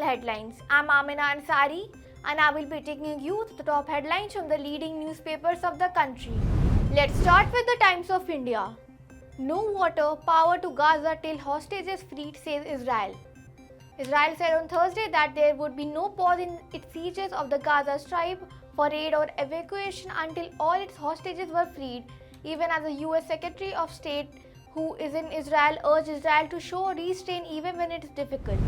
headlines. I'm Amina Ansari and I will be taking you to the top headlines from the leading newspapers of the country. Let's start with the Times of India. No water, power to Gaza till hostages freed, says Israel. Israel said on Thursday that there would be no pause in its sieges of the Gaza Strip for aid or evacuation until all its hostages were freed, even as the US Secretary of State who is in Israel urged Israel to show restraint even when it is difficult.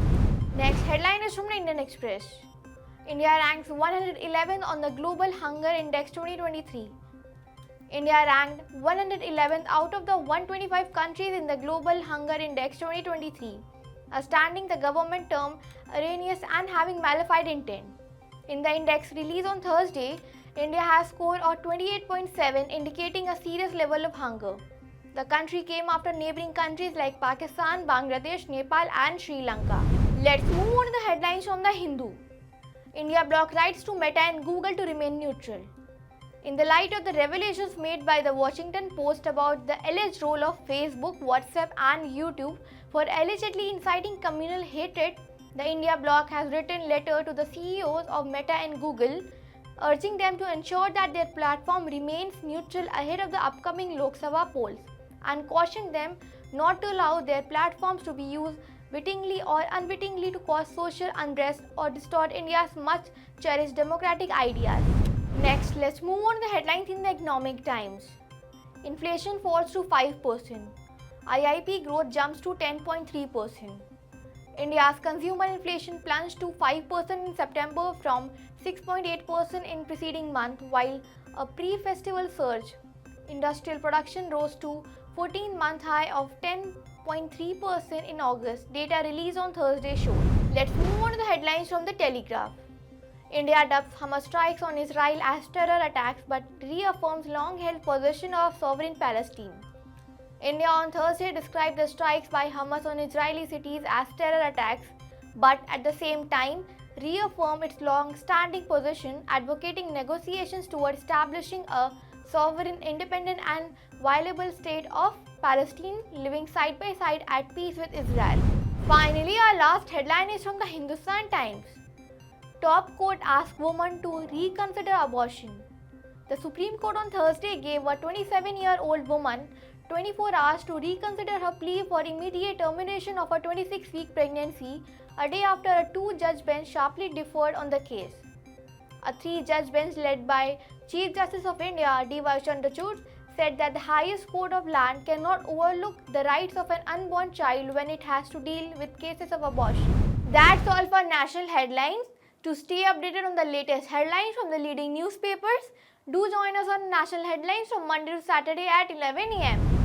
Next headline is from the Indian Express. India ranks 111th on the Global Hunger Index 2023. India ranked 111th out of the 125 countries in the Global Hunger Index 2023, a standing the government termed erroneous and having malified intent. In the index released on Thursday, India has scored a 28.7, indicating a serious level of hunger. The country came after neighboring countries like Pakistan, Bangladesh, Nepal and Sri Lanka. Let's move on to the headlines from the Hindu. India block rights to Meta and Google to remain neutral. In the light of the revelations made by the Washington Post about the alleged role of Facebook, WhatsApp and YouTube for allegedly inciting communal hatred, the India bloc has written a letter to the CEOs of Meta and Google, urging them to ensure that their platform remains neutral ahead of the upcoming Lok Sabha polls, and cautioned them not to allow their platforms to be used wittingly or unwittingly to cause social unrest or distort India's much cherished democratic ideas. Next, let's move on to the headlines in the Economic Times. Inflation falls to 5%. IIP growth jumps to 10.3%. India's consumer inflation plunged to 5% in September from 6.8% in preceding month, while a pre-festival surge. Industrial production rose to 14-month high of 10.3% in August, data released on Thursday showed. Let's move on to the headlines from the Telegraph. India dubs Hamas strikes on Israel as terror attacks but reaffirms long-held possession of sovereign Palestine. India on Thursday described the strikes by Hamas on Israeli cities as terror attacks, but at the same time reaffirmed its long-standing position, advocating negotiations toward establishing a sovereign, independent and viable state of Palestine living side by side at peace with Israel. Finally, our last headline is from the Hindustan Times. Top court asks woman to reconsider abortion. The Supreme Court on Thursday gave a 27-year-old woman 24 hours to reconsider her plea for immediate termination of a 26-week pregnancy, a day after a two-judge bench sharply differed on the case. A three-judge bench led by Chief Justice of India, D.Y. Chandrachud, said that the highest court of land cannot overlook the rights of an unborn child when it has to deal with cases of abortion. That's all for national headlines. To stay updated on the latest headlines from the leading newspapers, do join us on National Headlines from Monday to Saturday at 11 am.